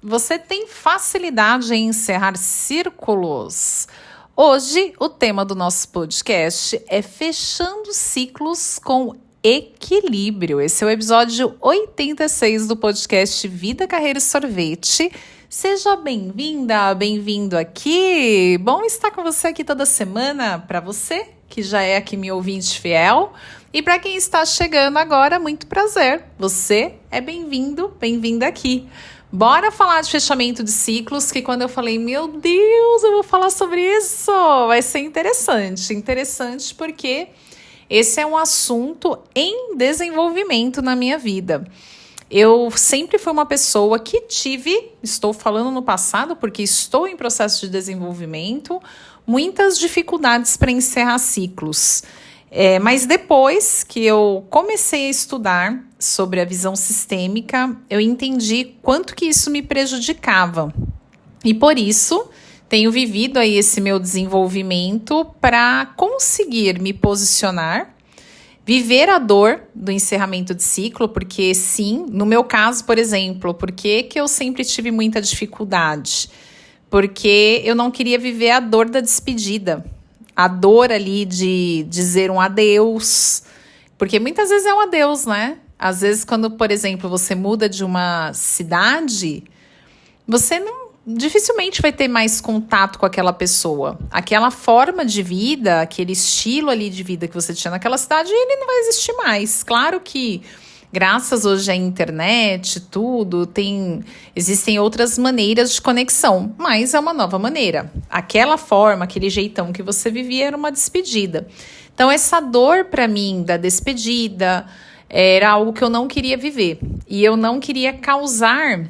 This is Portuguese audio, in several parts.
Você tem facilidade em encerrar círculos? Hoje, o tema do nosso podcast é Fechando Ciclos com Equilíbrio. Esse é o episódio 86 do podcast Vida, Carreira e Sorvete. Seja bem-vinda, bem-vindo aqui. Bom estar com você aqui toda semana. Para você que já é aqui meu ouvinte fiel e para quem está chegando agora, muito prazer. Você é bem-vindo, bem-vinda aqui. Bora falar de fechamento de ciclos, que quando eu falei, meu Deus, eu vou falar sobre isso, vai ser interessante porque esse é um assunto em desenvolvimento na minha vida. Eu sempre fui uma pessoa que estou falando no passado porque estou em processo de desenvolvimento, muitas dificuldades para encerrar ciclos. Mas depois que eu comecei a estudar sobre a visão sistêmica, eu entendi quanto que isso me prejudicava. E por isso, tenho vivido aí esse meu desenvolvimento para conseguir me posicionar, viver a dor do encerramento de ciclo, porque sim, no meu caso, por exemplo, por que eu sempre tive muita dificuldade? Porque eu não queria viver a dor da despedida. A dor ali de dizer um adeus, porque muitas vezes é um adeus, né? Às vezes quando, por exemplo, você muda de uma cidade, você dificilmente vai ter mais contato com aquela pessoa. Aquela forma de vida, aquele estilo ali de vida que você tinha naquela cidade, ele não vai existir mais. Claro que graças hoje à internet, existem outras maneiras de conexão, mas é uma nova maneira. Aquela forma, aquele jeitão que você vivia era uma despedida. Então, essa dor para mim da despedida era algo que eu não queria viver. E eu não queria causar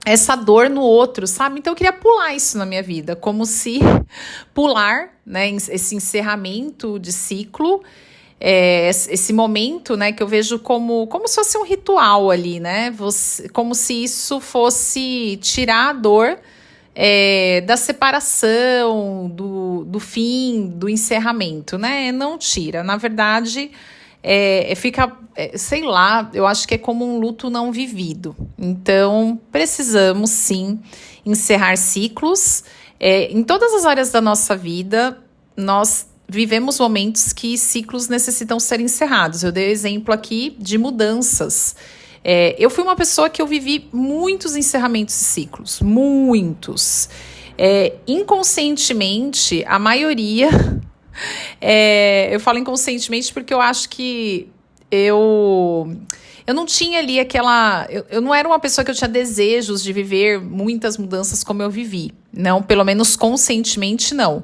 essa dor no outro, sabe? Então, eu queria pular isso na minha vida, como se pular, né, esse encerramento de ciclo, esse momento, né, que eu vejo como se fosse um ritual ali, né, como se isso fosse tirar a dor da separação, do fim, do encerramento, né, não tira, na verdade, sei lá, eu acho que é como um luto não vivido. Então, precisamos sim encerrar ciclos, em todas as áreas da nossa vida. Nós vivemos momentos que ciclos necessitam ser encerrados. Eu dei exemplo aqui de mudanças. Eu fui uma pessoa que eu vivi muitos encerramentos de ciclos, muitos. Inconscientemente, a maioria... eu falo inconscientemente porque eu acho que eu não tinha ali aquela... Eu não era uma pessoa que eu tinha desejos de viver muitas mudanças como eu vivi. Não, pelo menos conscientemente, não.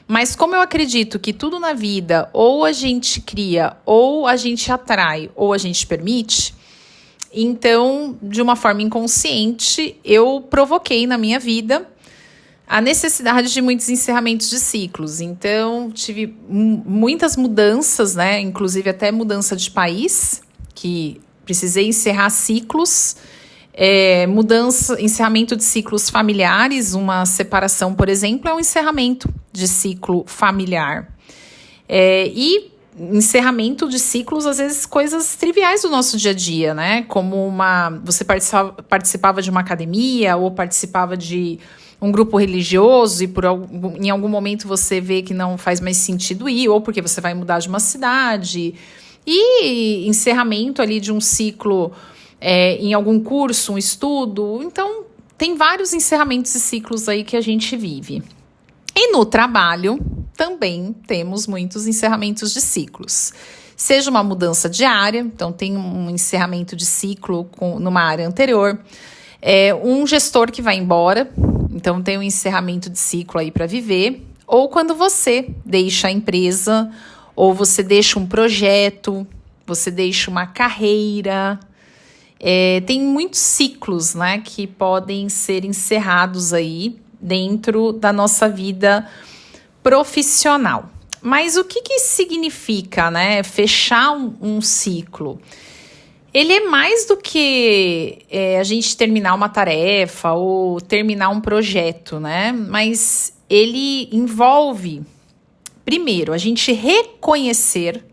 Mas como eu acredito que tudo na vida ou a gente cria, ou a gente atrai, ou a gente permite, então, de uma forma inconsciente, eu provoquei na minha vida a necessidade de muitos encerramentos de ciclos. Então, tive muitas mudanças, né? Inclusive até mudança de país, que precisei encerrar ciclos. Encerramento de ciclos familiares, uma separação, por exemplo, é um encerramento de ciclo familiar. E encerramento de ciclos, às vezes, coisas triviais do nosso dia a dia, né? Como você participava de uma academia ou participava de um grupo religioso e em algum momento você vê que não faz mais sentido ir, ou porque você vai mudar de uma cidade. E encerramento ali de um ciclo... em algum curso, um estudo. Então, tem vários encerramentos e ciclos aí que a gente vive. E no trabalho, também temos muitos encerramentos de ciclos. Seja uma mudança de área, então tem um encerramento de ciclo numa área anterior. Um gestor que vai embora, então tem um encerramento de ciclo aí para viver. Ou quando você deixa a empresa, ou você deixa um projeto, você deixa uma carreira... tem muitos ciclos, né, que podem ser encerrados aí dentro da nossa vida profissional. Mas o que significa, né, fechar um ciclo? Ele é mais do que a gente terminar uma tarefa ou terminar um projeto, né? Mas ele envolve, primeiro, a gente reconhecer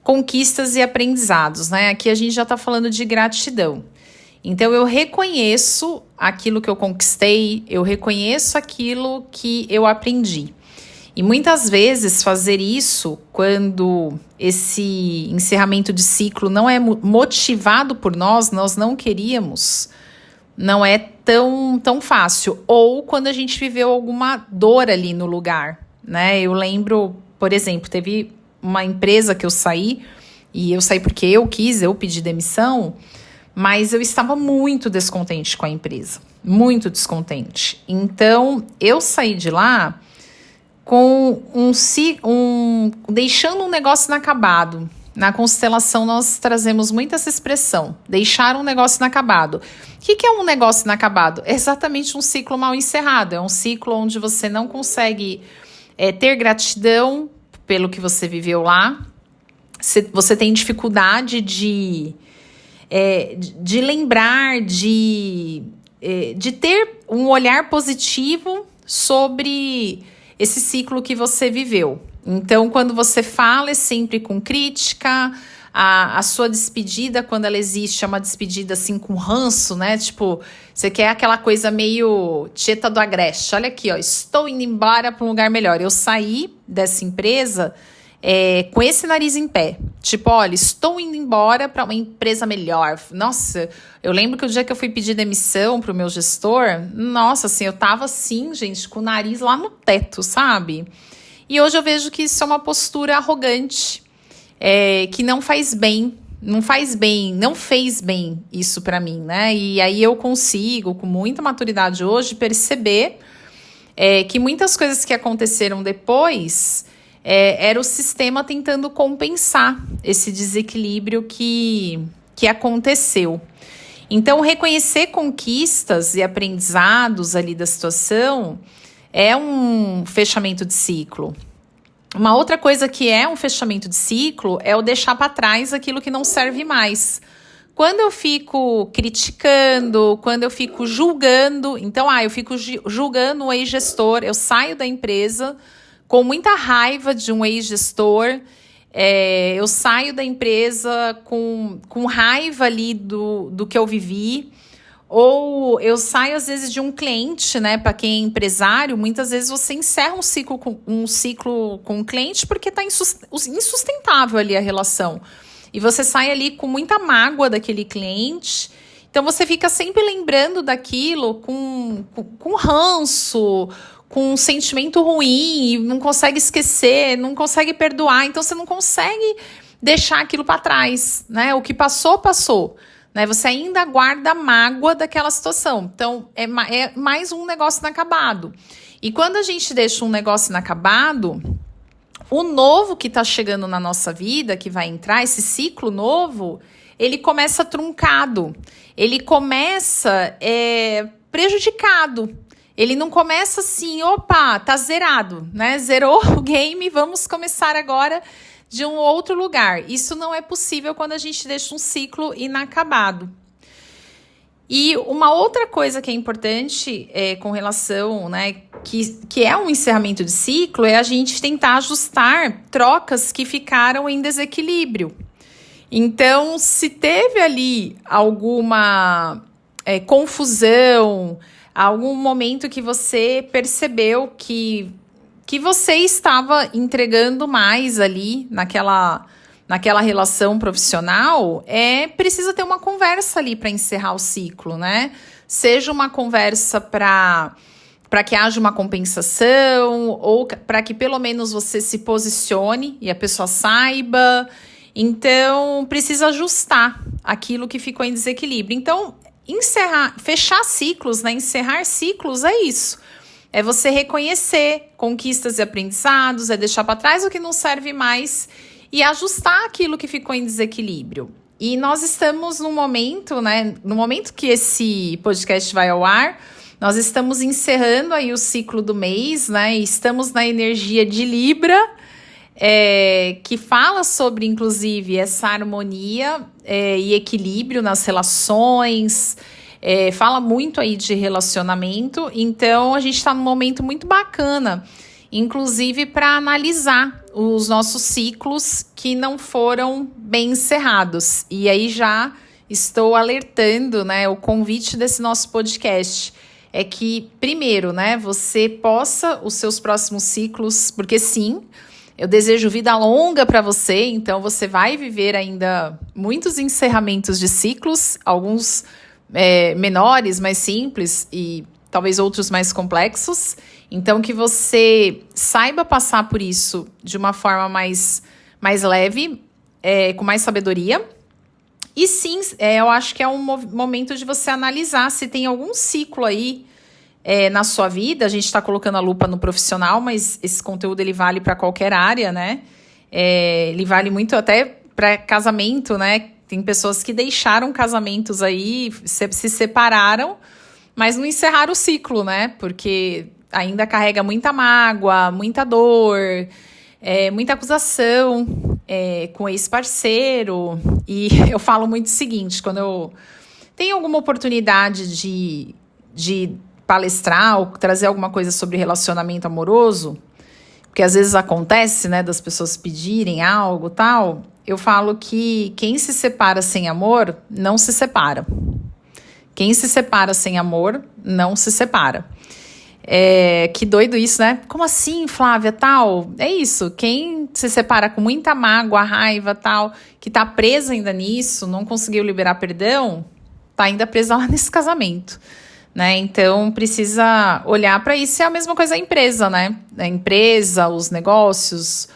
conquistas e aprendizados, né? Aqui a gente já está falando de gratidão. Então, eu reconheço aquilo que eu conquistei, eu reconheço aquilo que eu aprendi. E muitas vezes fazer isso, quando esse encerramento de ciclo não é motivado por nós não queríamos, não é tão fácil. Ou quando a gente viveu alguma dor ali no lugar, né? Eu lembro, por exemplo, teve uma empresa que eu saí, e eu saí porque eu quis, eu pedi demissão, mas eu estava muito descontente com a empresa, muito descontente. Então, eu saí de lá com deixando um negócio inacabado. Na constelação, nós trazemos muito essa expressão, deixar um negócio inacabado. O que é um negócio inacabado? É exatamente um ciclo mal encerrado, é um ciclo onde você não consegue ter gratidão pelo que você viveu lá, você tem dificuldade de lembrar, de ter um olhar positivo sobre esse ciclo que você viveu. Então, quando você fala, é sempre com crítica. A sua despedida, quando ela existe, é uma despedida assim com ranço, né? Tipo, você quer aquela coisa meio Tieta do Agreste. Olha aqui, ó, estou indo embora para um lugar melhor. Eu saí dessa empresa com esse nariz em pé. Tipo, olha, estou indo embora para uma empresa melhor. Nossa, eu lembro que o dia que eu fui pedir demissão pro meu gestor, nossa, assim, eu tava assim, gente, com o nariz lá no teto, sabe? E hoje eu vejo que isso é uma postura arrogante, que não faz bem, não fez bem isso para mim, né? E aí eu consigo, com muita maturidade hoje, perceber que muitas coisas que aconteceram depois era o sistema tentando compensar esse desequilíbrio que aconteceu. Então, reconhecer conquistas e aprendizados ali da situação é um fechamento de ciclo. Uma outra coisa que é um fechamento de ciclo é o deixar para trás aquilo que não serve mais. Quando eu fico criticando, quando eu fico julgando, então, eu fico julgando o ex-gestor, eu saio da empresa com muita raiva de um ex-gestor, eu saio da empresa com raiva ali do que eu vivi, ou eu saio às vezes de um cliente, né? Para quem é empresário, muitas vezes você encerra um ciclo com um cliente porque está insustentável ali a relação. E você sai ali com muita mágoa daquele cliente. Então você fica sempre lembrando daquilo com ranço, com um sentimento ruim, e não consegue esquecer, não consegue perdoar. Então você não consegue deixar aquilo para trás, né? O que passou, passou. Né? Você ainda guarda a mágoa daquela situação. Então, é mais um negócio inacabado. E quando a gente deixa um negócio inacabado, o novo que está chegando na nossa vida, que vai entrar, esse ciclo novo, ele começa truncado. Ele começa prejudicado. Ele não começa assim, opa, tá zerado, né? Zerou o game, vamos começar agora de um outro lugar. Isso não é possível quando a gente deixa um ciclo inacabado. E uma outra coisa que é importante com relação, né, que é um encerramento de ciclo, é a gente tentar ajustar trocas que ficaram em desequilíbrio. Então, se teve ali alguma confusão, algum momento que você percebeu que você estava entregando mais ali naquela relação profissional, precisa ter uma conversa ali para encerrar o ciclo, né? Seja uma conversa para que haja uma compensação, ou para que pelo menos você se posicione e a pessoa saiba. Então, precisa ajustar aquilo que ficou em desequilíbrio. Então, fechar ciclos, né? Encerrar ciclos é isso. É você reconhecer conquistas e aprendizados, é deixar para trás o que não serve mais e ajustar aquilo que ficou em desequilíbrio. E nós estamos num momento, né? No momento que esse podcast vai ao ar, nós estamos encerrando aí o ciclo do mês, né? E estamos na energia de Libra, que fala sobre, inclusive, essa harmonia e equilíbrio nas relações, fala muito aí de relacionamento. Então, a gente está num momento muito bacana, inclusive para analisar os nossos ciclos que não foram bem encerrados. E aí já estou alertando, né? O convite desse nosso podcast é que, primeiro, né, você possa os seus próximos ciclos, porque sim, eu desejo vida longa para você, então você vai viver ainda muitos encerramentos de ciclos, alguns menores, mais simples e talvez outros mais complexos. Então, que você saiba passar por isso de uma forma mais leve, com mais sabedoria. E sim, eu acho que é um momento de você analisar se tem algum ciclo aí na sua vida. A gente está colocando a lupa no profissional, mas esse conteúdo ele vale para qualquer área, né? Ele vale muito até para casamento, né? Tem pessoas que deixaram casamentos aí, se separaram, mas não encerraram o ciclo, né? Porque ainda carrega muita mágoa, muita dor, muita acusação com o ex-parceiro. E eu falo muito o seguinte, quando eu tenho alguma oportunidade de palestrar ou trazer alguma coisa sobre relacionamento amoroso, porque às vezes acontece, né, das pessoas pedirem algo, tal, eu falo que quem se separa sem amor, não se separa. Quem se separa sem amor, não se separa. Que doido isso, né? Como assim, Flávia, tal? É isso, quem se separa com muita mágoa, raiva, tal, que tá presa ainda nisso, não conseguiu liberar perdão, tá ainda presa lá nesse casamento, né? Então, precisa olhar para isso. É a mesma coisa a empresa, né? A empresa, os negócios,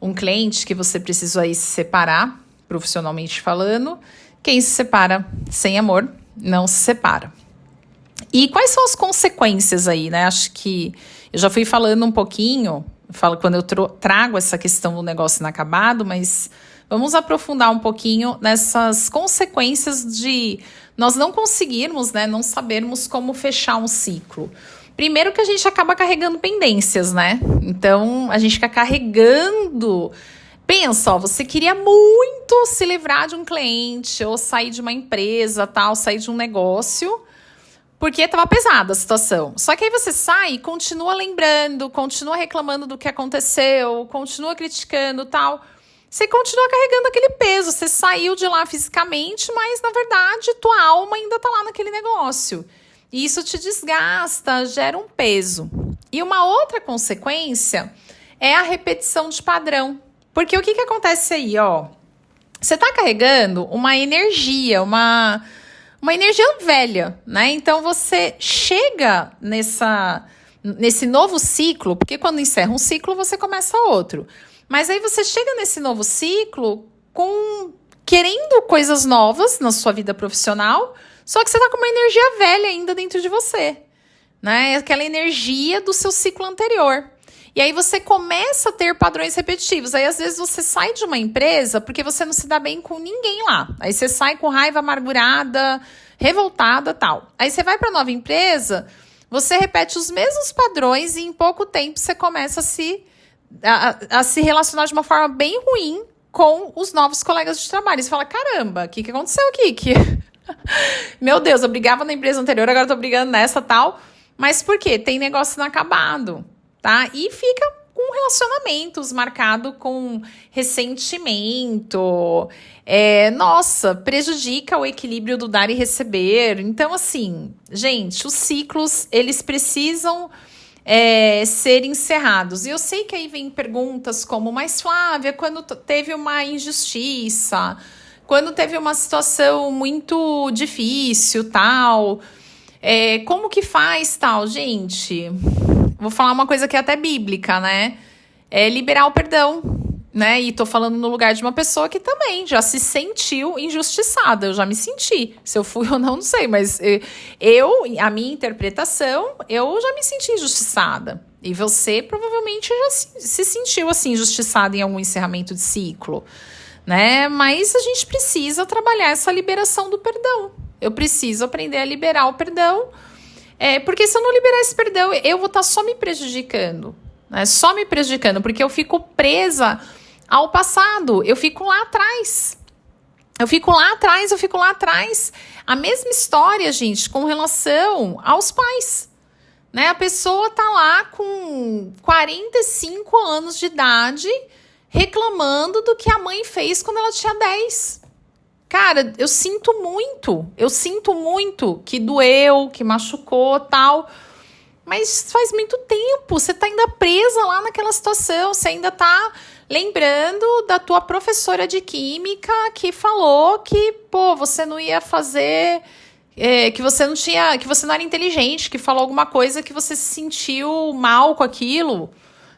um cliente que você precisa aí se separar, profissionalmente falando. Quem se separa sem amor, não se separa. E quais são as consequências aí, né? Acho que eu já fui falando um pouquinho, quando eu trago essa questão do negócio inacabado, mas vamos aprofundar um pouquinho nessas consequências de nós não conseguirmos, né? Não sabermos como fechar um ciclo. Primeiro que a gente acaba carregando pendências, né? Então, a gente fica carregando. Pensa, ó, você queria muito se livrar de um cliente ou sair de uma empresa, tal, sair de um negócio, porque estava pesada a situação. Só que aí você sai e continua lembrando, continua reclamando do que aconteceu, continua criticando, tal. Você continua carregando aquele peso. Você saiu de lá fisicamente, mas na verdade tua alma ainda está lá naquele negócio. E isso te desgasta, gera um peso. E uma outra consequência é a repetição de padrão. Porque o que acontece aí, ó? Você tá carregando uma energia, uma energia velha, né? Então você chega nesse novo ciclo, porque quando encerra um ciclo, você começa outro. Mas aí você chega nesse novo ciclo querendo coisas novas na sua vida profissional, só que você tá com uma energia velha ainda dentro de você, né? Aquela energia do seu ciclo anterior. E aí você começa a ter padrões repetitivos. Aí, às vezes, você sai de uma empresa porque você não se dá bem com ninguém lá. Aí você sai com raiva, amargurada, revoltada, tal. Aí você vai para nova empresa, você repete os mesmos padrões e em pouco tempo você começa a se relacionar de uma forma bem ruim com os novos colegas de trabalho. E você fala, caramba, o que aconteceu aqui? Meu Deus, eu brigava na empresa anterior, agora eu tô brigando nessa, tal. Mas por quê? Tem negócio inacabado. Tá? E fica com relacionamentos marcado com ressentimento. Nossa, prejudica o equilíbrio do dar e receber. Então, assim, gente, os ciclos, eles precisam ser encerrados. E eu sei que aí vem perguntas como, mas Flávia, quando teve uma injustiça, quando teve uma situação muito difícil, tal, como que faz, tal? Gente, vou falar uma coisa que é até bíblica, né? É liberar o perdão, né? E tô falando no lugar de uma pessoa que também já se sentiu injustiçada. Eu já me senti. Se eu fui ou não, não sei. Mas a minha interpretação, eu já me senti injustiçada. E você provavelmente já se sentiu assim, injustiçada em algum encerramento de ciclo, né? Mas a gente precisa trabalhar essa liberação do perdão. Eu preciso aprender a liberar o perdão. Porque se eu não liberar esse perdão, eu vou estar só me prejudicando, né? Só me prejudicando, porque eu fico presa ao passado, eu fico lá atrás. Eu fico lá atrás. A mesma história, gente, com relação aos pais, né? A pessoa tá lá com 45 anos de idade reclamando do que a mãe fez quando ela tinha 10. cara, eu sinto muito que doeu, que machucou, tal. Mas faz muito tempo, você tá ainda presa lá naquela situação, você ainda tá lembrando da tua professora de química que falou que, pô, você não ia fazer, que você não tinha, que você não era inteligente, que falou alguma coisa que você se sentiu mal com aquilo.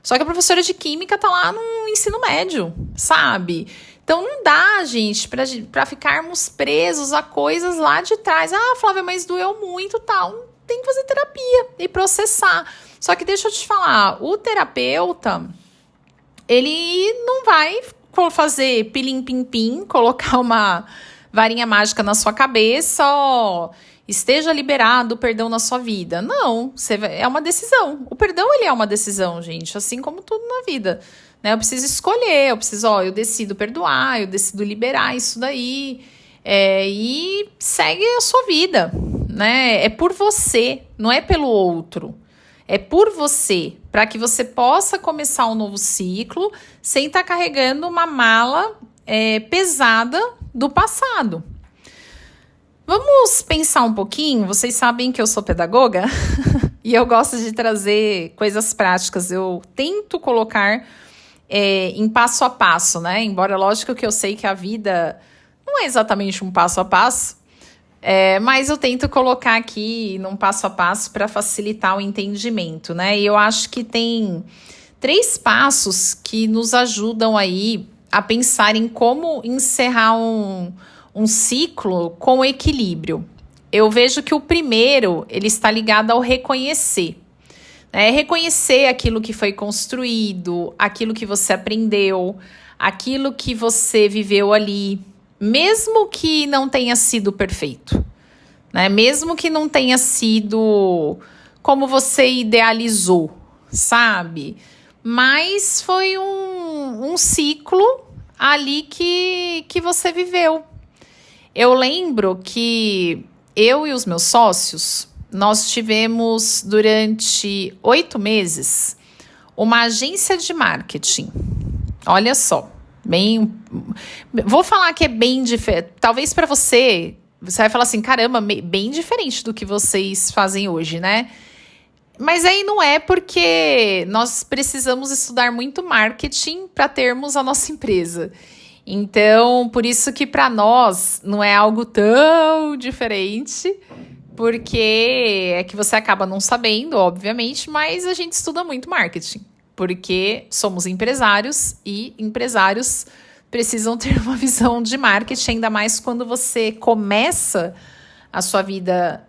Só que a professora de química tá lá no ensino médio, sabe? Então não dá, gente, pra ficarmos presos a coisas lá de trás. Ah, Flávia, mas doeu muito, tal. Tem que fazer terapia e processar. Só que deixa eu te falar, o terapeuta, ele não vai fazer pilim-pim-pim, colocar uma varinha mágica na sua cabeça, ó, esteja liberado o perdão na sua vida. Não, é uma decisão. O perdão, ele é uma decisão, gente, assim como tudo na vida. Né? Eu preciso escolher, eu decido perdoar, eu decido liberar isso daí. E segue a sua vida, né? É por você, não é pelo outro. É por você, para que você possa começar um novo ciclo sem estar carregando uma mala pesada do passado. Vamos pensar um pouquinho? Vocês sabem que eu sou pedagoga e eu gosto de trazer coisas práticas. Eu tento colocar em passo a passo, né? Embora, lógico que eu sei que a vida não é exatamente um passo a passo, mas eu tento colocar aqui num passo a passo para facilitar o entendimento, né? E eu acho que tem 3 passos que nos ajudam aí a pensar em como encerrar um ciclo com equilíbrio. Eu vejo que o primeiro, ele está ligado ao reconhecer. Reconhecer aquilo que foi construído, aquilo que você aprendeu, aquilo que você viveu ali, mesmo que não tenha sido perfeito, né? Mesmo que não tenha sido como você idealizou, sabe? Mas foi um ciclo ali que você viveu. Eu lembro que eu e os meus sócios, nós tivemos durante 8 meses uma agência de marketing. Olha só. Vou falar que é bem diferente. Talvez para você vai falar assim, caramba, bem diferente do que vocês fazem hoje, né? Mas aí não é, porque nós precisamos estudar muito marketing para termos a nossa empresa. Então, por isso que para nós não é algo tão diferente, porque é que você acaba não sabendo, obviamente, mas a gente estuda muito marketing. Porque somos empresários e empresários precisam ter uma visão de marketing, ainda mais quando você começa a sua vida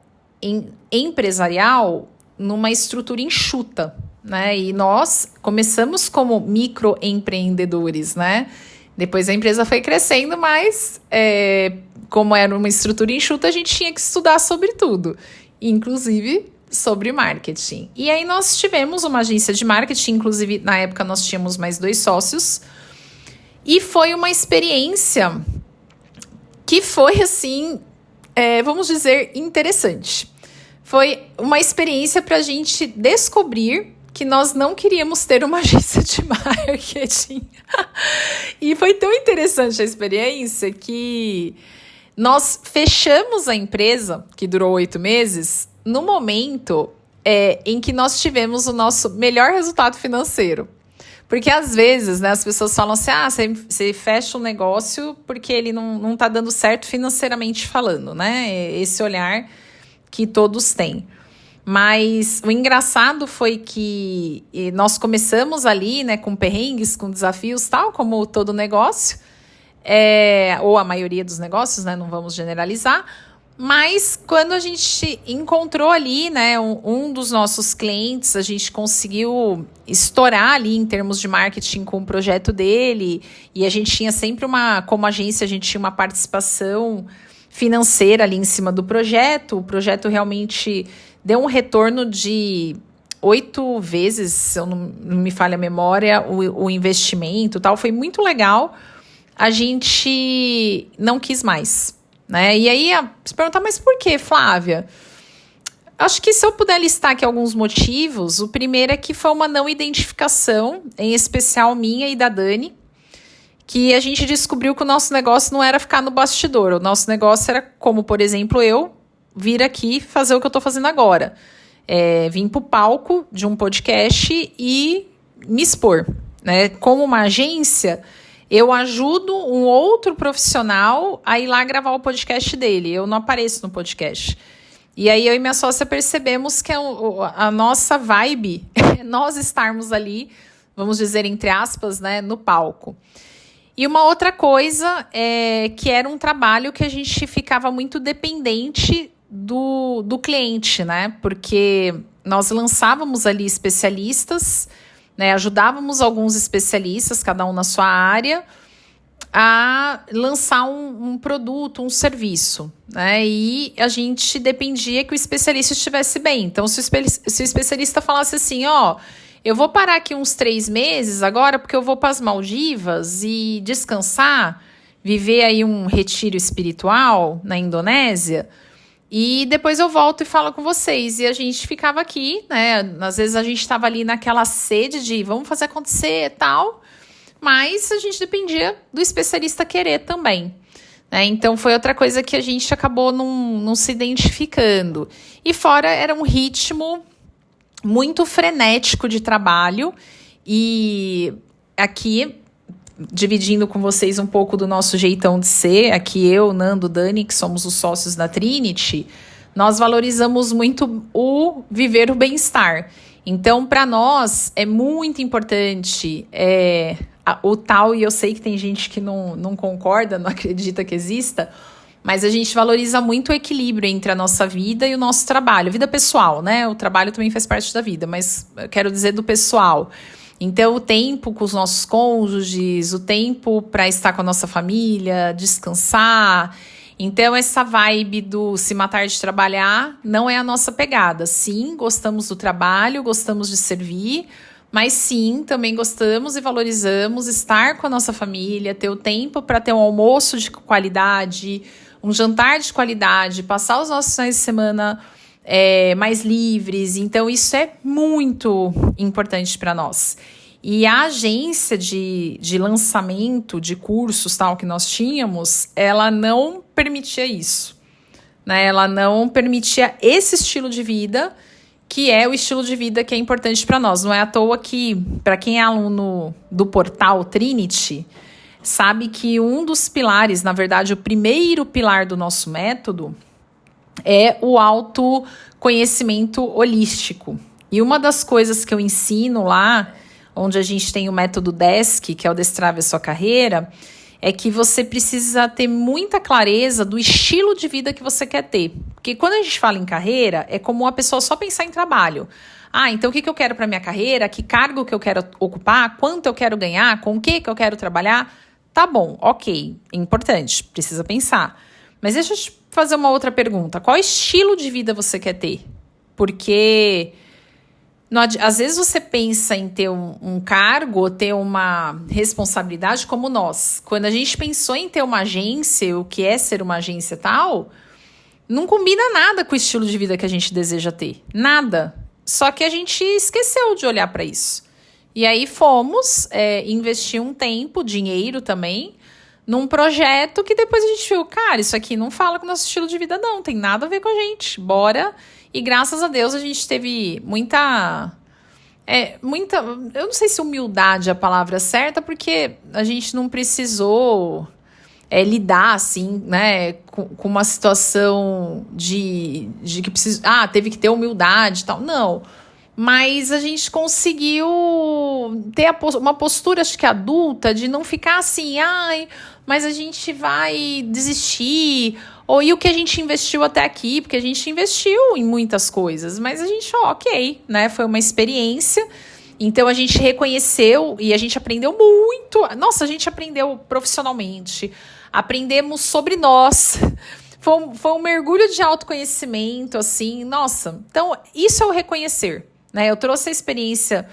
empresarial numa estrutura enxuta, né? E nós começamos como microempreendedores, né? Depois a empresa foi crescendo, mas como era uma estrutura enxuta, a gente tinha que estudar sobre tudo, inclusive sobre marketing. E aí nós tivemos uma agência de marketing, inclusive na época nós tínhamos mais 2 sócios, e foi uma experiência que foi assim, vamos dizer, interessante. Foi uma experiência para a gente descobrir que nós não queríamos ter uma agência de marketing. E foi tão interessante a experiência que nós fechamos a empresa, que durou 8 meses, no momento em que nós tivemos o nosso melhor resultado financeiro. Porque às vezes, né, as pessoas falam assim, você fecha um negócio porque ele não tá dando certo financeiramente falando, né? Esse olhar que todos têm. Mas o engraçado foi que nós começamos ali, né, com perrengues, com desafios, tal, como todo negócio, ou a maioria dos negócios, né, não vamos generalizar. Mas quando a gente encontrou ali, né, um dos nossos clientes, a gente conseguiu estourar ali em termos de marketing com o projeto dele, e a gente tinha sempre como agência, a gente tinha uma participação financeira ali em cima do projeto. O projeto realmente deu um retorno de 8 vezes, se eu não me falha a memória, o investimento e tal. Foi muito legal. A gente não quis mais, né? E aí, se perguntar, mas por que, Flávia? Acho que se eu puder listar aqui alguns motivos, o primeiro é que foi uma não identificação, em especial minha e da Dani, que a gente descobriu que o nosso negócio não era ficar no bastidor. O nosso negócio era, como, por exemplo, eu vir aqui fazer o que eu estou fazendo agora. Vim para o palco de um podcast e me expor. Né? Como uma agência, eu ajudo um outro profissional a ir lá gravar o podcast dele. Eu não apareço no podcast. E aí eu e minha sócia percebemos que a nossa vibe é nós estarmos ali, vamos dizer, entre aspas, né, no palco. E uma outra coisa é que era um trabalho que a gente ficava muito dependente do cliente, né? Porque nós lançávamos ali especialistas, né? Ajudávamos alguns especialistas, cada um na sua área, a lançar um produto, um serviço, né? E a gente dependia que o especialista estivesse bem. Então, se o especialista falasse assim, eu vou parar aqui uns 3 meses agora porque eu vou para as Maldivas e descansar, viver aí um retiro espiritual na Indonésia e depois eu volto e falo com vocês. E a gente ficava aqui, né? Às vezes a gente estava ali naquela sede de vamos fazer acontecer e tal, mas a gente dependia do especialista querer também. Né? Então foi outra coisa que a gente acabou não se identificando. E fora era um ritmo muito frenético de trabalho e aqui, dividindo com vocês um pouco do nosso jeitão de ser, aqui eu, Nando, Dani, que somos os sócios da Trinity, nós valorizamos muito o viver o bem-estar. Então, para nós, é muito importante o tal, e eu sei que tem gente que não concorda, não acredita que exista, mas a gente valoriza muito o equilíbrio entre a nossa vida e o nosso trabalho. Vida pessoal, né? O trabalho também faz parte da vida, mas eu quero dizer do pessoal. Então, o tempo com os nossos cônjuges, o tempo para estar com a nossa família, descansar. Então, essa vibe do se matar de trabalhar não é a nossa pegada. Sim, gostamos do trabalho, gostamos de servir, mas sim, também gostamos e valorizamos estar com a nossa família, ter o tempo para ter um almoço de qualidade, um jantar de qualidade, passar os nossos finais de semana mais livres. Então, isso é muito importante para nós. E a agência de lançamento de cursos tal, que nós tínhamos, ela não permitia isso. Né? Ela não permitia esse estilo de vida, que é o estilo de vida que é importante para nós. Não é à toa que, para quem é aluno do portal Trinity, sabe que um dos pilares, na verdade, o primeiro pilar do nosso método é o autoconhecimento holístico. E uma das coisas que eu ensino lá, onde a gente tem o método DESC, que é o Destrave a Sua Carreira, é que você precisa ter muita clareza do estilo de vida que você quer ter. Porque quando a gente fala em carreira, é como uma pessoa só pensar em trabalho. Então o que eu quero para minha carreira? Que cargo que eu quero ocupar? Quanto eu quero ganhar? Com o que eu quero trabalhar? Tá bom, ok, importante, precisa pensar. Mas deixa eu te fazer uma outra pergunta. Qual estilo de vida você quer ter? Porque às vezes você pensa em ter um cargo ou ter uma responsabilidade como nós. Quando a gente pensou em ter uma agência, o que é ser uma agência tal, não combina nada com o estilo de vida que a gente deseja ter. Nada. Só que a gente esqueceu de olhar para isso. E aí fomos investir um tempo, dinheiro também, num projeto que depois a gente viu, cara, isso aqui não fala com o nosso estilo de vida não, tem nada a ver com a gente, bora. E graças a Deus a gente teve muita, eu não sei se humildade é a palavra certa, porque a gente não precisou lidar, assim, né, com uma situação de que precisa, teve que ter humildade e tal, não. Mas a gente conseguiu ter uma postura, acho que adulta, de não ficar assim, mas a gente vai desistir, ou e o que a gente investiu até aqui, porque a gente investiu em muitas coisas, mas a gente, ok, né, foi uma experiência, então a gente reconheceu e a gente aprendeu muito, nossa, a gente aprendeu profissionalmente, aprendemos sobre nós. Foi um mergulho de autoconhecimento, assim, nossa, então isso é o reconhecer. Né, eu trouxe a experiência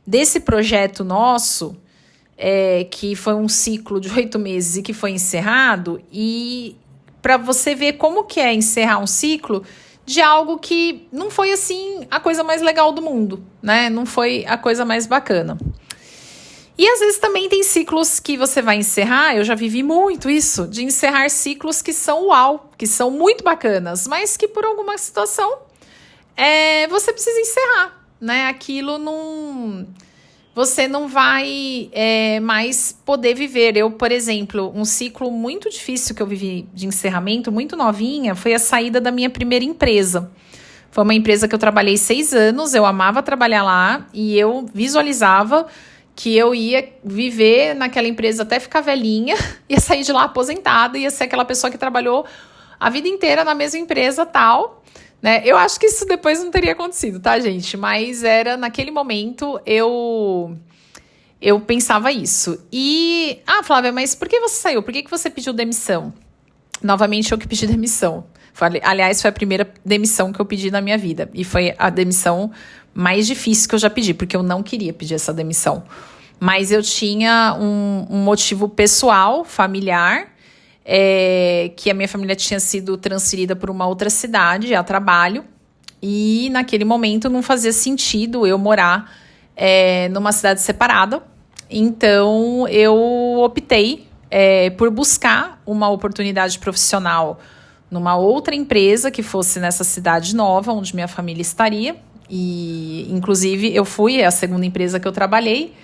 desse projeto nosso, que foi um ciclo de 8 meses e que foi encerrado, e para você ver como que é encerrar um ciclo de algo que não foi assim a coisa mais legal do mundo, né? Não foi a coisa mais bacana. E às vezes também tem ciclos que você vai encerrar, eu já vivi muito isso, de encerrar ciclos que são uau, que são muito bacanas, mas que por alguma situação você precisa encerrar, né? Aquilo não... Você não vai mais poder viver. Eu, por exemplo, um ciclo muito difícil que eu vivi de encerramento, muito novinha, foi a saída da minha primeira empresa. Foi uma empresa que eu trabalhei 6 anos, eu amava trabalhar lá e eu visualizava que eu ia viver naquela empresa até ficar velhinha, ia sair de lá aposentada, ia ser aquela pessoa que trabalhou a vida inteira na mesma empresa tal, né? Eu acho que isso depois não teria acontecido, tá, gente? Mas era, naquele momento, eu pensava isso. E, Flávia, mas por que você saiu? Por que você pediu demissão? Novamente, eu que pedi demissão. Aliás, foi a primeira demissão que eu pedi na minha vida. E foi a demissão mais difícil que eu já pedi, porque eu não queria pedir essa demissão. Mas eu tinha um motivo pessoal, familiar, que a minha família tinha sido transferida para uma outra cidade a trabalho. E naquele momento não fazia sentido eu morar numa cidade separada. Então eu optei por buscar uma oportunidade profissional numa outra empresa que fosse nessa cidade nova, onde minha família estaria. E, inclusive, eu fui a segunda empresa que eu trabalhei.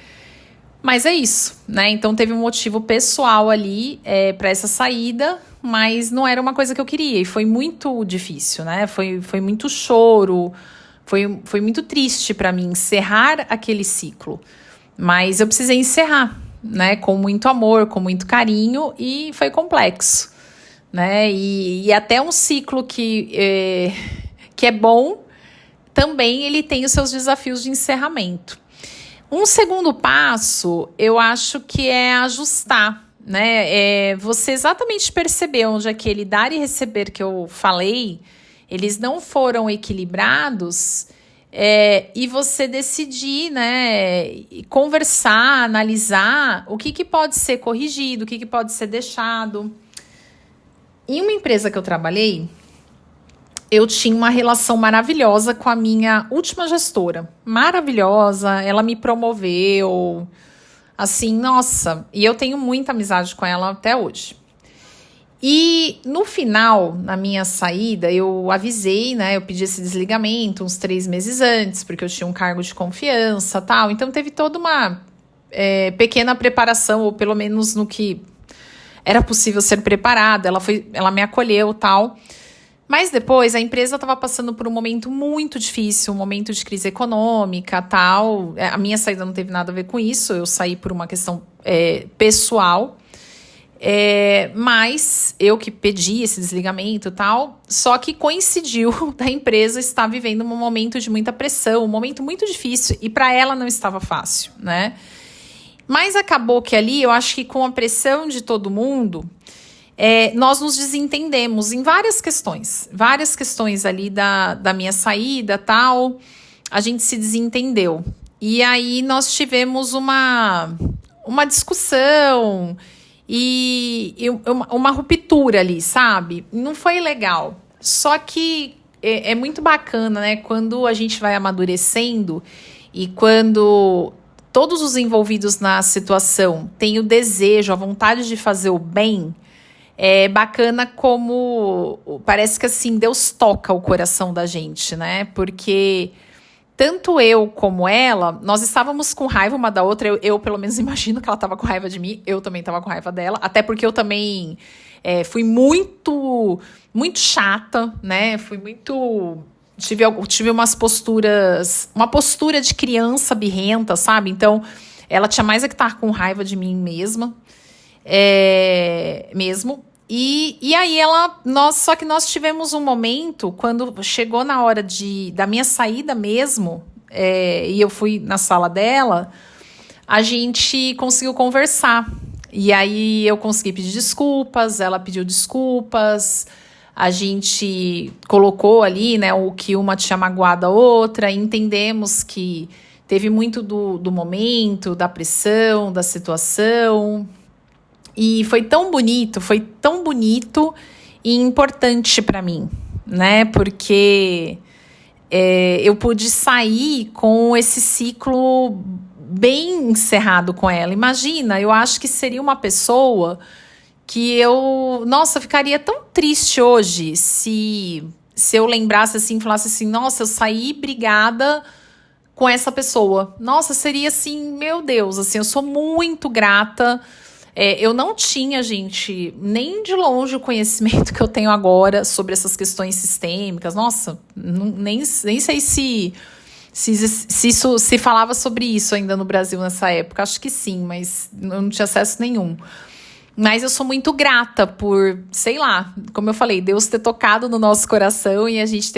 Mas é isso, né? Então, teve um motivo pessoal ali para essa saída, mas não era uma coisa que eu queria. E foi muito difícil, né? Foi muito choro, foi muito triste para mim encerrar aquele ciclo. Mas eu precisei encerrar, né? Com muito amor, com muito carinho, e foi complexo, né? E até um ciclo que é bom, também ele tem os seus desafios de encerramento. Um segundo passo, eu acho que é ajustar, né? Você exatamente perceber onde aquele dar e receber que eu falei, eles não foram equilibrados, e você decidir, né? Conversar, analisar o que pode ser corrigido, o que pode ser deixado. Em uma empresa que eu trabalhei, eu tinha uma relação maravilhosa com a minha última gestora. Maravilhosa, ela me promoveu. Assim, nossa, e eu tenho muita amizade com ela até hoje. E no final, na minha saída, eu avisei, né? Eu pedi esse desligamento uns 3 meses antes, porque eu tinha um cargo de confiança e tal. Então teve toda uma pequena preparação, ou pelo menos no que era possível ser preparada. Ela me acolheu e tal. Mas depois a empresa estava passando por um momento muito difícil, um momento de crise econômica, tal. A minha saída não teve nada a ver com isso, eu saí por uma questão pessoal. Mas eu que pedi esse desligamento e tal, só que coincidiu da empresa estar vivendo um momento de muita pressão, um momento muito difícil, e para ela não estava fácil, né? Mas acabou que ali, eu acho que com a pressão de todo mundo, nós nos desentendemos em várias questões ali da minha saída, tal, a gente se desentendeu. E aí nós tivemos uma discussão e uma ruptura ali, sabe? Não foi legal. Só que é muito bacana, né? Quando a gente vai amadurecendo e quando todos os envolvidos na situação têm o desejo, a vontade de fazer o bem. É bacana como parece que assim Deus toca o coração da gente, né? Porque tanto eu como ela, nós estávamos com raiva uma da outra. Eu pelo menos imagino que ela estava com raiva de mim. Eu também estava com raiva dela. Até porque eu também fui muito chata, né? Tive umas posturas... Uma postura de criança birrenta, sabe? Então, ela tinha mais a que estar com raiva de mim mesma. Mesmo. E aí só que nós tivemos um momento, quando chegou na hora da minha saída mesmo, e eu fui na sala dela, a gente conseguiu conversar. E aí eu consegui pedir desculpas, ela pediu desculpas, a gente colocou ali, né, o que uma tinha magoado a outra, e entendemos que teve muito do momento, da pressão, da situação. E foi tão bonito e importante para mim, né? Porque eu pude sair com esse ciclo bem encerrado com ela. Imagina, eu acho que seria uma pessoa que eu, nossa, ficaria tão triste hoje se eu lembrasse assim, falasse assim, nossa, eu saí brigada com essa pessoa. Nossa, seria assim, meu Deus, assim, eu sou muito grata. Eu não tinha, gente, nem de longe o conhecimento que eu tenho agora sobre essas questões sistêmicas. Nossa, nem sei se isso se falava sobre isso ainda no Brasil nessa época. Acho que sim, mas eu não tinha acesso nenhum. Mas eu sou muito grata por, sei lá, como eu falei, Deus ter tocado no nosso coração e a gente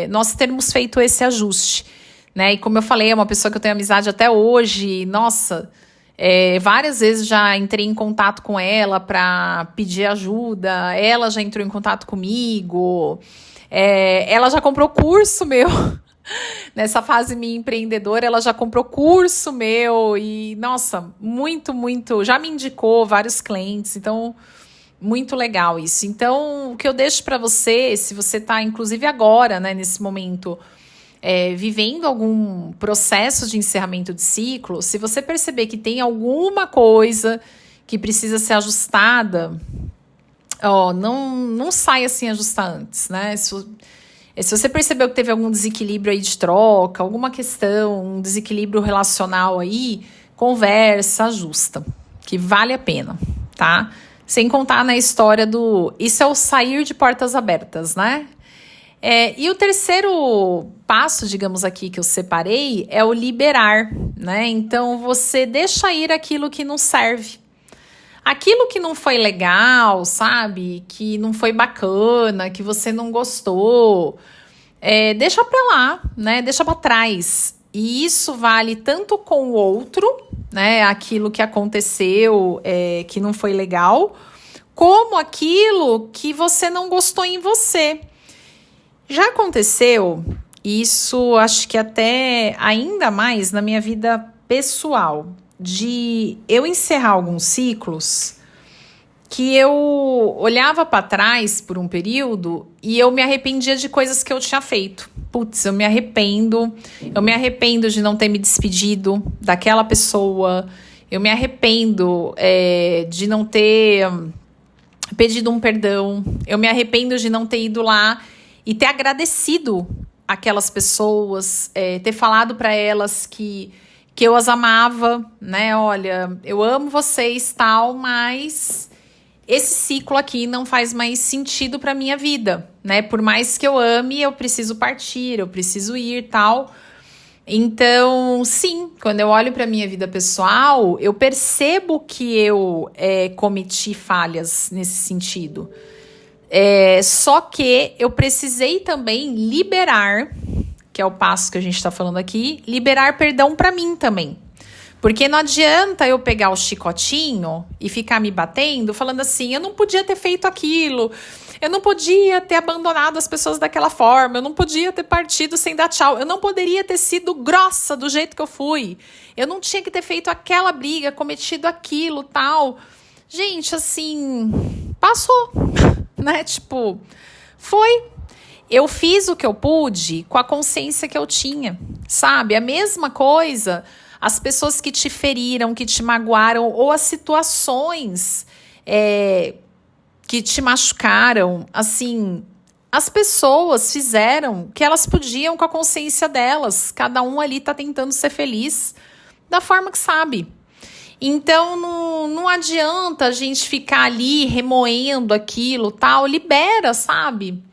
nós termos feito esse ajuste, né? E como eu falei, é uma pessoa que eu tenho amizade até hoje. Nossa, várias vezes já entrei em contato com ela para pedir ajuda. Ela já entrou em contato comigo. Ela já comprou curso meu. Nessa fase minha empreendedora, ela já comprou curso meu e, nossa, muito, muito, já me indicou vários clientes, então, muito legal isso. Então, o que eu deixo para você, se você está, inclusive agora, né, nesse momento, vivendo algum processo de encerramento de ciclo, se você perceber que tem alguma coisa que precisa ser ajustada, não saia sem ajustar antes, né? Se você percebeu que teve algum desequilíbrio aí de troca, alguma questão, um desequilíbrio relacional aí, conversa, ajusta, que vale a pena, tá? Sem contar na história isso é o sair de portas abertas, né? E o terceiro passo, digamos aqui, que eu separei, é o liberar, né? Então, você deixa ir aquilo que não serve. Aquilo que não foi legal, sabe? Que não foi bacana, que você não gostou, deixa pra lá, né? Deixa pra trás. E isso vale tanto com o outro, né? Aquilo que aconteceu, que não foi legal, como aquilo que você não gostou em você. Já aconteceu isso, acho que até ainda mais na minha vida pessoal, de eu encerrar alguns ciclos que eu olhava para trás por um período e eu me arrependia de coisas que eu tinha feito. Putz, eu me arrependo de não ter me despedido daquela pessoa, eu me arrependo de não ter pedido um perdão, eu me arrependo de não ter ido lá e ter agradecido aquelas pessoas, ter falado para elas que eu as amava, né? Olha, eu amo vocês, tal, mas esse ciclo aqui não faz mais sentido para minha vida, né? Por mais que eu ame, eu preciso partir, eu preciso ir, tal. Então, sim, quando eu olho para minha vida pessoal, eu percebo que eu cometi falhas nesse sentido. Só que eu precisei também liberar, que é o passo que a gente está falando aqui, liberar perdão para mim também. Porque não adianta eu pegar o chicotinho e ficar me batendo, falando assim, eu não podia ter feito aquilo, eu não podia ter abandonado as pessoas daquela forma, eu não podia ter partido sem dar tchau, eu não poderia ter sido grossa do jeito que eu fui, eu não tinha que ter feito aquela briga, cometido aquilo, tal. Gente, assim, passou, né? Tipo, foi. Eu fiz o que eu pude com a consciência que eu tinha, sabe? A mesma coisa, as pessoas que te feriram, que te magoaram, ou as situações que te machucaram, assim, as pessoas fizeram o que elas podiam com a consciência delas. Cada um ali tá tentando ser feliz da forma que sabe. Então, não adianta a gente ficar ali remoendo aquilo, tal. Libera, sabe?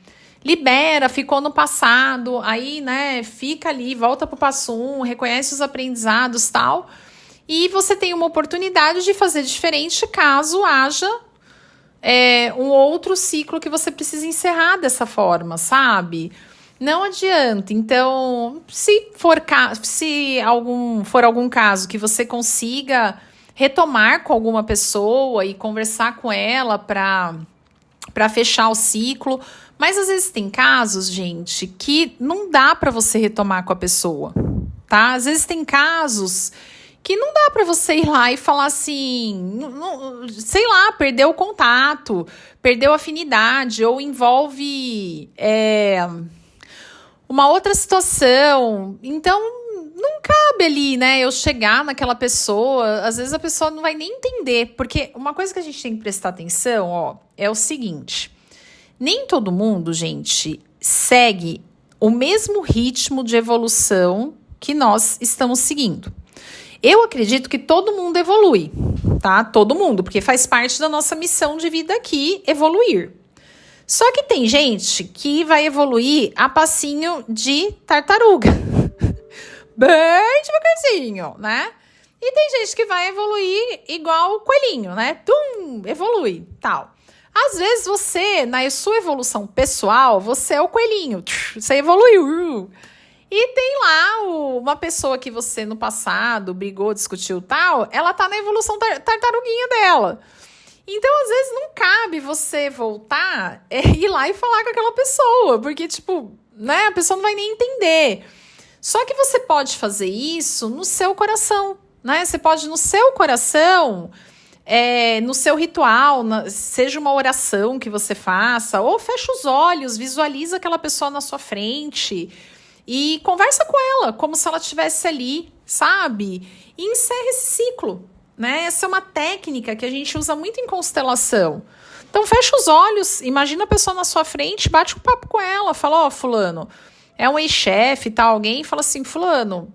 Libera, ficou no passado, aí, né, fica ali, volta pro passo 1, reconhece os aprendizados, tal, e você tem uma oportunidade de fazer diferente caso haja um outro ciclo que você precisa encerrar dessa forma, sabe? Não adianta. Então, se for algum caso que você consiga retomar com alguma pessoa e conversar com ela para fechar o ciclo. Mas às vezes tem casos, gente, que não dá para você retomar com a pessoa, tá? Às vezes tem casos que não dá para você ir lá e falar assim, sei lá, perdeu o contato, perdeu a afinidade, ou envolve uma outra situação. Então, não cabe ali, né? Eu chegar naquela pessoa, às vezes a pessoa não vai nem entender, porque uma coisa que a gente tem que prestar atenção, ó, é o seguinte: nem todo mundo, gente, segue o mesmo ritmo de evolução que nós estamos seguindo. Eu acredito que todo mundo evolui, tá? Todo mundo, porque faz parte da nossa missão de vida aqui, evoluir. Só que tem gente que vai evoluir a passinho de tartaruga. Bem devagarzinho, né? E tem gente que vai evoluir igual o coelhinho, né? Evolui, tal. Às vezes você, na sua evolução pessoal, você é o coelhinho. Você evoluiu. E tem lá uma pessoa que você no passado brigou, discutiu tal, ela tá na evolução tartaruguinha dela. Então, às vezes, não cabe você voltar ir lá e falar com aquela pessoa, porque, tipo, né, a pessoa não vai nem entender. Só que você pode fazer isso no seu coração, né? Você pode, no seu coração, no seu ritual, seja uma oração que você faça, ou fecha os olhos, visualiza aquela pessoa na sua frente e conversa com ela, como se ela estivesse ali, sabe? E encerra esse ciclo. Né? Essa é uma técnica que a gente usa muito em constelação. Então fecha os olhos, imagina a pessoa na sua frente, bate um papo com ela, fala, ó, fulano, é um ex-chefe, tal, alguém, fala assim, fulano,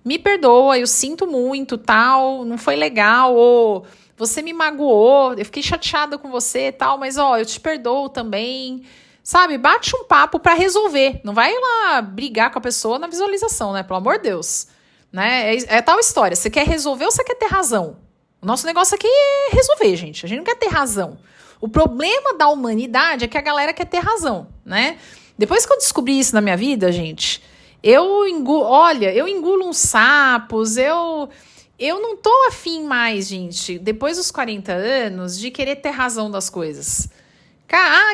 me perdoa, eu sinto muito, tal, não foi legal, ou você me magoou, eu fiquei chateada com você, tal, mas ó, eu te perdoo também, sabe? Bate um papo pra resolver, não vai lá brigar com a pessoa na visualização, né? Pelo amor de Deus. Né? É tal história, você quer resolver ou você quer ter razão? O nosso negócio aqui é resolver, gente. A gente não quer ter razão. O problema da humanidade é que a galera quer ter razão, né? Depois que eu descobri isso na minha vida, gente, eu engulo uns sapos, eu não tô afim mais, gente, depois dos 40 anos, de querer ter razão das coisas.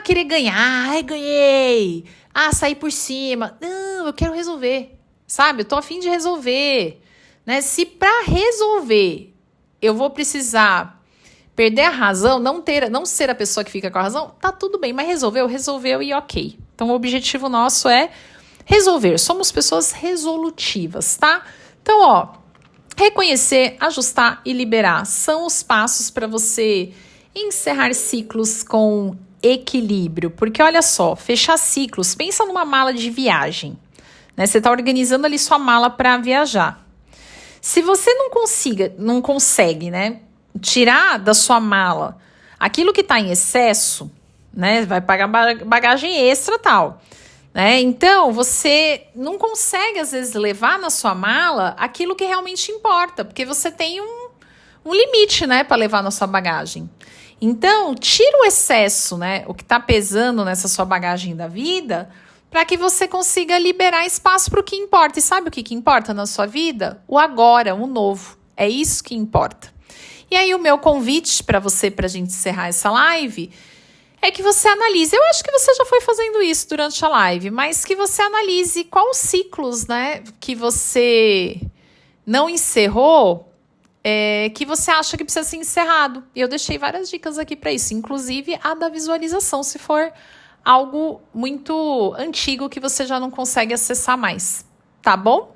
Querer ganhar, ganhei. Sair por cima. Não, eu quero resolver. Sabe, eu tô a fim de resolver, né? Se para resolver eu vou precisar perder a razão, não ser a pessoa que fica com a razão, tá tudo bem, mas resolveu e ok. Então o objetivo nosso é resolver, somos pessoas resolutivas, tá? Então, ó, reconhecer, ajustar e liberar são os passos para você encerrar ciclos com equilíbrio, porque olha só, fechar ciclos, pensa numa mala de viagem. Você está organizando ali sua mala para viajar. Se você não consegue, né, tirar da sua mala aquilo que está em excesso, né, vai pagar bagagem extra e tal. Né? Então, você não consegue, às vezes, levar na sua mala aquilo que realmente importa, porque você tem um limite, né, para levar na sua bagagem. Então, tira o excesso, né, o que está pesando nessa sua bagagem da vida, para que você consiga liberar espaço para o que importa. E sabe o que importa na sua vida? O agora, o novo. É isso que importa. E aí o meu convite para você, para a gente encerrar essa live, é que você analise. Eu acho que você já foi fazendo isso durante a live, mas que você analise quais ciclos, né, que você não encerrou, que você acha que precisa ser encerrado. E eu deixei várias dicas aqui para isso, inclusive a da visualização, se for algo muito antigo que você já não consegue acessar mais, tá bom?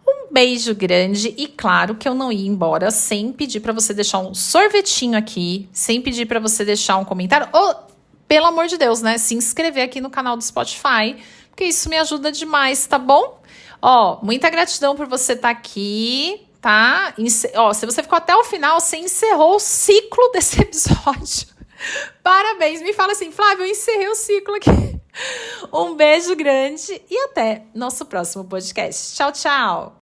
Um beijo grande e claro que eu não ia embora sem pedir para você deixar um sorvetinho aqui, sem pedir para você deixar um comentário, ou, pelo amor de Deus, né, se inscrever aqui no canal do Spotify, porque isso me ajuda demais, tá bom? Ó, muita gratidão por você estar aqui, tá? Ó, se você ficou até o final, você encerrou o ciclo desse episódio. Parabéns, me fala assim, Flávia, eu encerrei o ciclo aqui. Um beijo grande e até nosso próximo podcast. Tchau, tchau!